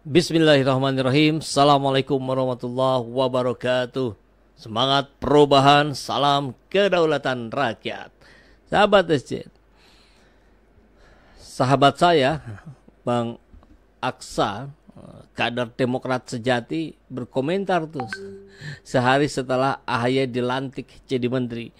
Bismillahirrahmanirrahim. Assalamualaikum warahmatullahi wabarakatuh. Semangat perubahan, salam kedaulatan rakyat. Sahabat SC, sahabat saya Bang Aksa, kader Demokrat sejati, berkomentar tuh sehari setelah AHY dilantik jadi menteri.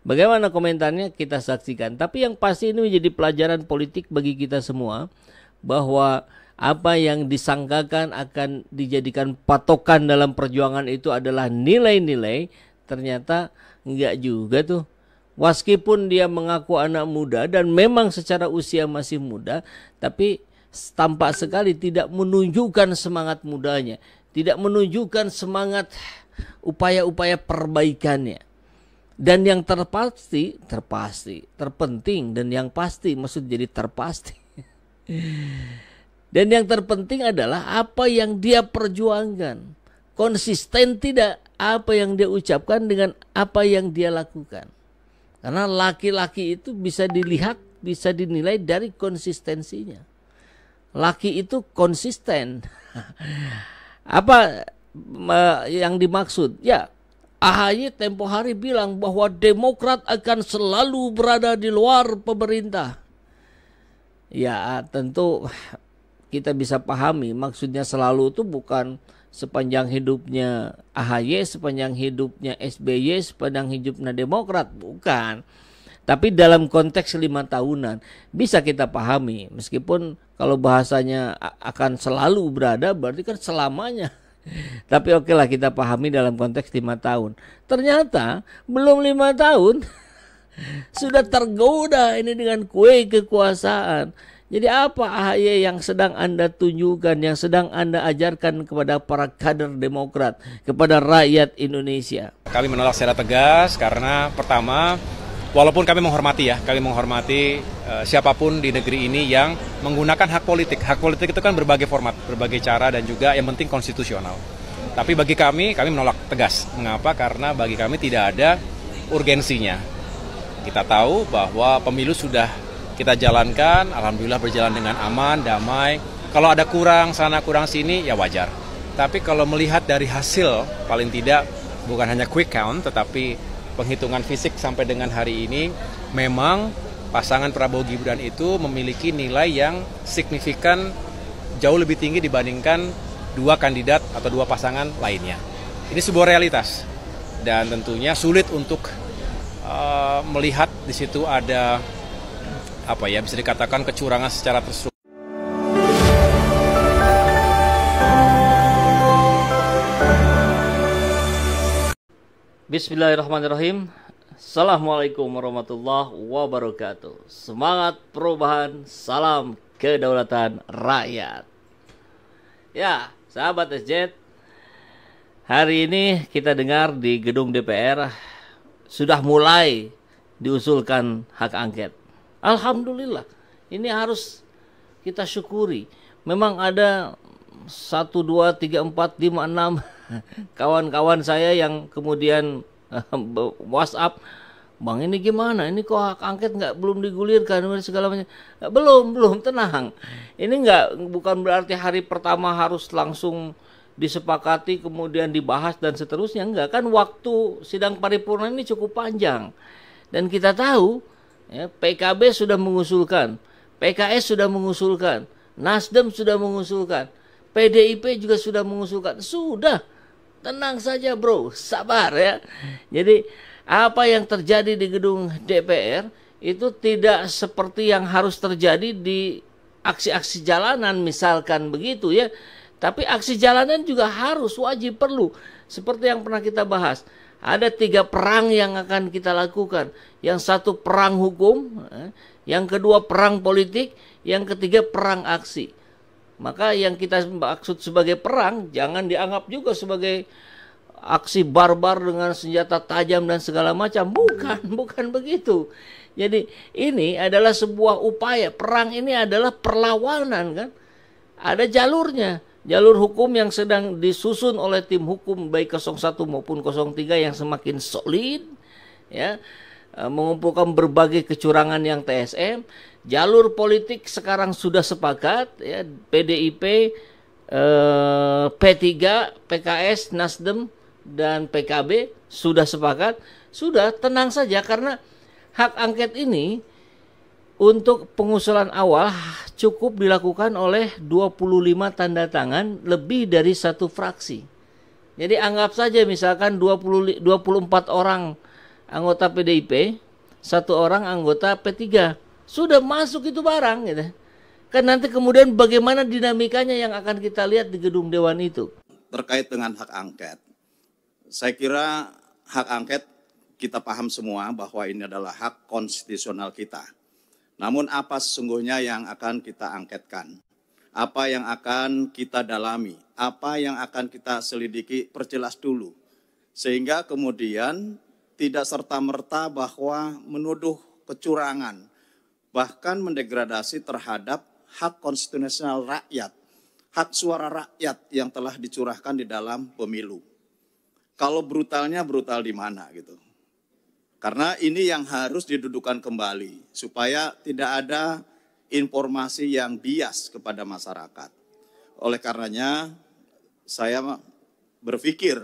Bagaimana komentarnya kita saksikan. Tapi yang pasti ini menjadi pelajaran politik bagi kita semua, bahwa apa yang disangkakan akan dijadikan patokan dalam perjuangan itu adalah nilai-nilai, ternyata enggak juga tuh. Meskipun dia mengaku anak muda dan memang secara usia masih muda, tapi tampak sekali tidak menunjukkan semangat mudanya, tidak menunjukkan semangat upaya-upaya perbaikannya. Dan yang terpenting dan yang pasti, maksud jadi terpasti. Dan yang terpenting adalah apa yang dia perjuangkan. Konsisten tidak apa yang dia ucapkan dengan apa yang dia lakukan. Karena laki-laki itu bisa dilihat, bisa dinilai dari konsistensinya. Laki itu konsisten. Apa yang dimaksud? Ya, AHY tempo hari bilang bahwa Demokrat akan selalu berada di luar pemerintah. Ya, tentu kita bisa pahami maksudnya selalu itu bukan sepanjang hidupnya AHY, sepanjang hidupnya SBY, sepanjang hidupnya Demokrat, bukan. Tapi dalam konteks 5 tahunan bisa kita pahami, meskipun kalau bahasanya akan selalu berada berarti kan selamanya. Tapi oke lah, kita pahami dalam konteks 5 tahun. Ternyata belum 5 tahun sudah tergoda ini dengan kue kekuasaan. Jadi apa AHY yang sedang Anda tunjukkan, yang sedang Anda ajarkan kepada para kader Demokrat, kepada rakyat Indonesia? Kami menolak secara tegas karena pertama, walaupun kami menghormati siapapun di negeri ini yang menggunakan hak politik. Hak politik itu kan berbagai format, berbagai cara, dan juga yang penting konstitusional. Tapi bagi kami menolak tegas. Mengapa? Karena bagi kami tidak ada urgensinya. Kita tahu bahwa pemilu sudah kita jalankan, alhamdulillah berjalan dengan aman, damai. Kalau ada kurang sana kurang sini ya wajar. Tapi kalau melihat dari hasil, paling tidak bukan hanya quick count, tetapi penghitungan fisik sampai dengan hari ini, memang pasangan Prabowo Gibran itu memiliki nilai yang signifikan jauh lebih tinggi dibandingkan 2 kandidat atau 2 pasangan lainnya. Ini sebuah realitas dan tentunya sulit untuk melihat di situ ada bisa dikatakan kecurangan secara terstruktur. Bismillahirrahmanirrahim. Assalamualaikum warahmatullahi wabarakatuh. Semangat perubahan, salam kedaulatan rakyat. Ya, sahabat SJ, hari ini kita dengar di gedung DPR sudah mulai diusulkan hak angket. Alhamdulillah, ini harus kita syukuri. Memang ada 1, 2, 3, 4, 5, 6 kawan-kawan saya yang kemudian WhatsApp, "Bang, ini gimana? Ini kok hak angket belum digulirkan?" segala macam. Belum, tenang. Ini bukan berarti hari pertama harus langsung disepakati kemudian dibahas dan seterusnya. Enggak, kan waktu sidang paripurna ini cukup panjang. Dan kita tahu ya, PKB sudah mengusulkan, PKS sudah mengusulkan, Nasdem sudah mengusulkan, PDIP juga sudah mengusulkan. Sudah, tenang saja bro, sabar ya. Jadi apa yang terjadi di gedung DPR itu tidak seperti yang harus terjadi di aksi-aksi jalanan misalkan begitu ya. Tapi aksi jalanan juga harus, wajib, perlu. Seperti yang pernah kita bahas. Ada 3 perang yang akan kita lakukan. Yang satu perang hukum, yang kedua perang politik, yang ketiga perang aksi. Maka yang kita maksud sebagai perang jangan dianggap juga sebagai aksi barbar dengan senjata tajam dan segala macam. Bukan begitu. Jadi ini adalah sebuah upaya. Perang ini adalah perlawanan kan. Ada jalurnya. Jalur hukum yang sedang disusun oleh tim hukum baik 01 maupun 03 yang semakin solid ya, mengumpulkan berbagai kecurangan yang TSM. Jalur politik sekarang sudah sepakat ya, PDIP P3, PKS, Nasdem, dan PKB sudah sepakat, sudah tenang saja karena hak angket ini untuk pengusulan awal cukup dilakukan oleh 25 tanda tangan lebih dari satu fraksi. Jadi anggap saja misalkan 24 orang anggota PDIP, satu orang anggota P3. Sudah masuk itu barang gitu. Kan nanti kemudian bagaimana dinamikanya yang akan kita lihat di gedung dewan itu. Terkait dengan hak angket, saya kira hak angket kita paham semua bahwa ini adalah hak konstitusional kita. Namun apa sesungguhnya yang akan kita angketkan? Apa yang akan kita dalami? Apa yang akan kita selidiki? Perjelas dulu. Sehingga kemudian tidak serta-merta bahwa menuduh kecurangan, bahkan mendegradasi terhadap hak konstitusional rakyat, hak suara rakyat yang telah dicurahkan di dalam pemilu. Kalau brutalnya brutal di mana gitu. Karena ini yang harus didudukan kembali supaya tidak ada informasi yang bias kepada masyarakat. Oleh karenanya saya berpikir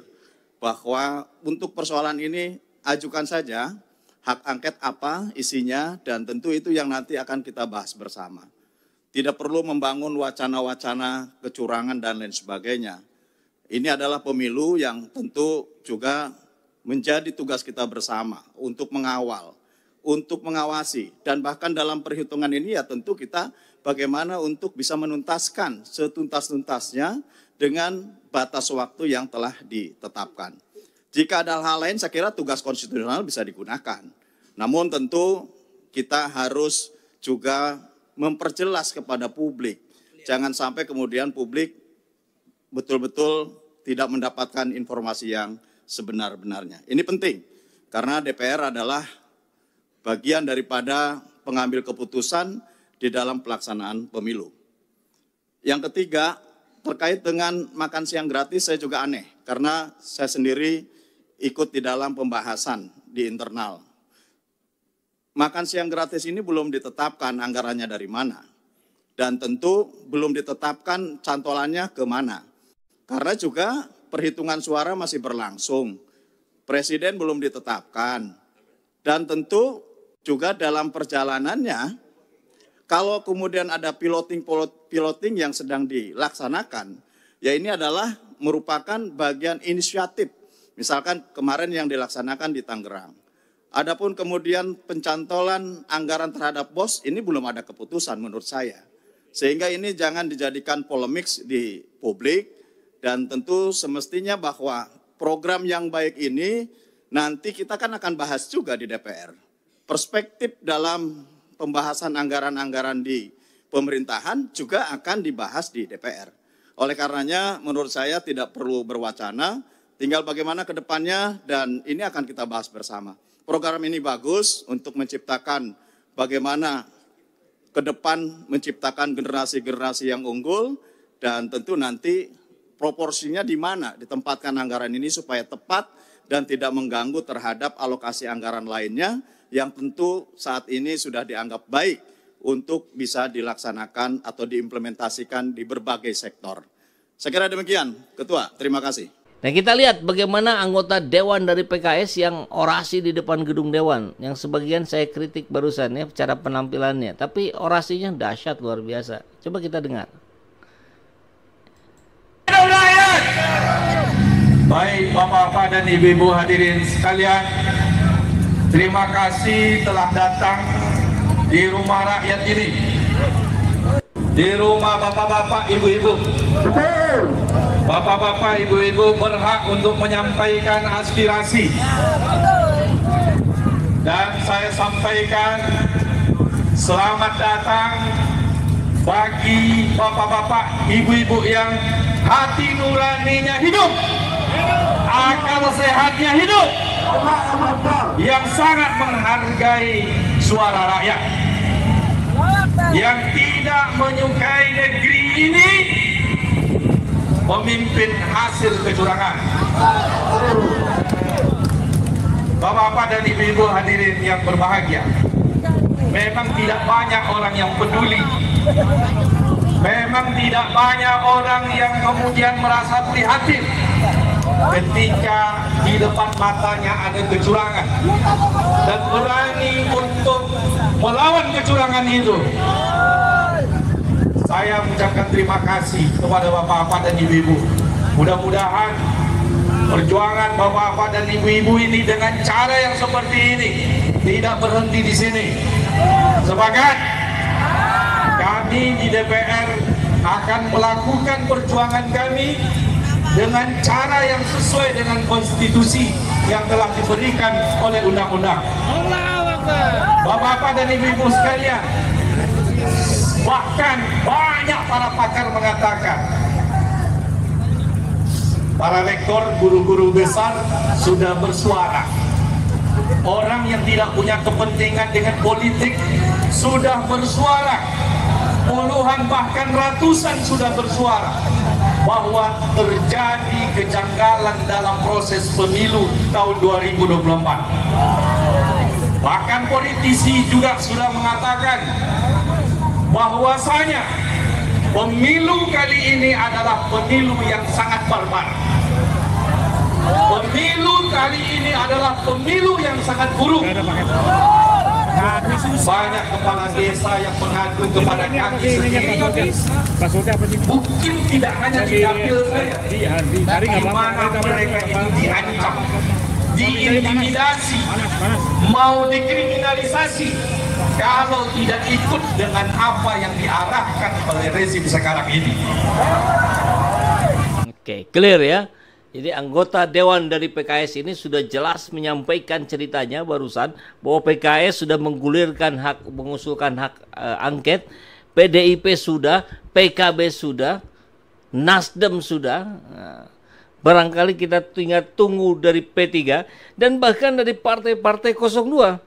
bahwa untuk persoalan ini ajukan saja hak angket apa isinya dan tentu itu yang nanti akan kita bahas bersama. Tidak perlu membangun wacana-wacana kecurangan dan lain sebagainya. Ini adalah pemilu yang tentu juga menjadi tugas kita bersama untuk mengawal, untuk mengawasi. Dan bahkan dalam perhitungan ini ya tentu kita bagaimana untuk bisa menuntaskan setuntas-tuntasnya dengan batas waktu yang telah ditetapkan. Jika ada hal lain saya kira tugas konstitusional bisa digunakan. Namun tentu kita harus juga memperjelas kepada publik. Jangan sampai kemudian publik betul-betul tidak mendapatkan informasi yang sebenar-benarnya. Ini penting karena DPR adalah bagian daripada pengambil keputusan di dalam pelaksanaan pemilu. Yang ketiga, terkait dengan makan siang gratis saya juga aneh karena saya sendiri ikut di dalam pembahasan di internal. Makan siang gratis ini belum ditetapkan anggarannya dari mana. Dan tentu belum ditetapkan cantolannya ke mana. Karena juga perhitungan suara masih berlangsung. Presiden belum ditetapkan. Dan tentu juga dalam perjalanannya, kalau kemudian ada piloting yang sedang dilaksanakan, ya ini adalah merupakan bagian inisiatif. Misalkan kemarin yang dilaksanakan di Tangerang. Adapun kemudian pencantolan anggaran terhadap BOS, ini belum ada keputusan menurut saya. Sehingga ini jangan dijadikan polemik di publik, dan tentu semestinya bahwa program yang baik ini nanti kita kan akan bahas juga di DPR. Perspektif dalam pembahasan anggaran-anggaran di pemerintahan juga akan dibahas di DPR. Oleh karenanya menurut saya tidak perlu berwacana, tinggal bagaimana ke depannya dan ini akan kita bahas bersama. Program ini bagus untuk menciptakan bagaimana ke depan menciptakan generasi-generasi yang unggul dan tentu nanti proporsinya di mana ditempatkan anggaran ini supaya tepat dan tidak mengganggu terhadap alokasi anggaran lainnya yang tentu saat ini sudah dianggap baik untuk bisa dilaksanakan atau diimplementasikan di berbagai sektor. Saya kira demikian, Ketua. Terima kasih. Nah kita lihat bagaimana anggota Dewan dari PKS yang orasi di depan gedung Dewan. Yang sebagian saya kritik barusan ya cara penampilannya. Tapi orasinya dahsyat luar biasa. Coba kita dengar. Baik Bapak-Bapak dan Ibu-Ibu hadirin sekalian, terima kasih telah datang di rumah rakyat ini. Di rumah Bapak-Bapak, Ibu-Ibu. Bapak-bapak, ibu-ibu berhak untuk menyampaikan aspirasi. Dan saya sampaikan selamat datang bagi bapak-bapak, ibu-ibu yang hati nuraninya hidup, akal sehatnya hidup, yang sangat menghargai suara rakyat, yang tidak menyukai negeri ini memimpin hasil kecurangan. Bapak-bapak dan ibu-ibu hadirin yang berbahagia, memang tidak banyak orang yang peduli Memang tidak banyak orang yang kemudian merasa prihatin ketika di depan matanya ada kecurangan dan berani untuk melawan kecurangan itu. Saya mengucapkan terima kasih kepada bapak-bapak dan ibu-ibu. Mudah-mudahan perjuangan bapak-bapak dan ibu-ibu ini dengan cara yang seperti ini tidak berhenti di sini. Sepakat? Kami di DPR akan melakukan perjuangan kami dengan cara yang sesuai dengan konstitusi yang telah diberikan oleh undang-undang. Bapak-bapak dan ibu-ibu sekalian, bahkan banyak para pakar mengatakan, para rektor, guru-guru besar sudah bersuara. Orang yang tidak punya kepentingan dengan politik sudah bersuara. Puluhan bahkan ratusan sudah bersuara bahwa terjadi kejanggalan dalam proses pemilu tahun 2024. Bahkan politisi juga sudah mengatakan bahwasanya pemilu kali ini adalah pemilu yang sangat barbar. Pemilu kali ini adalah pemilu yang sangat buruk. Banyak kepala desa yang mengadu kepada kaki sendiri. Mungkin tidak hanya di dapil saya, di mana mereka itu diancam, diintimidasi, mau dikriminalisasi kalau tidak ikut dengan apa yang diarahkan oleh rezim sekarang ini. Oke, clear ya. Jadi anggota Dewan dari PKS ini sudah jelas menyampaikan ceritanya barusan bahwa PKS sudah mengusulkan hak angket, PDIP sudah, PKB sudah, Nasdem sudah. Barangkali kita tinggal tunggu dari P3 dan bahkan dari partai-partai 02.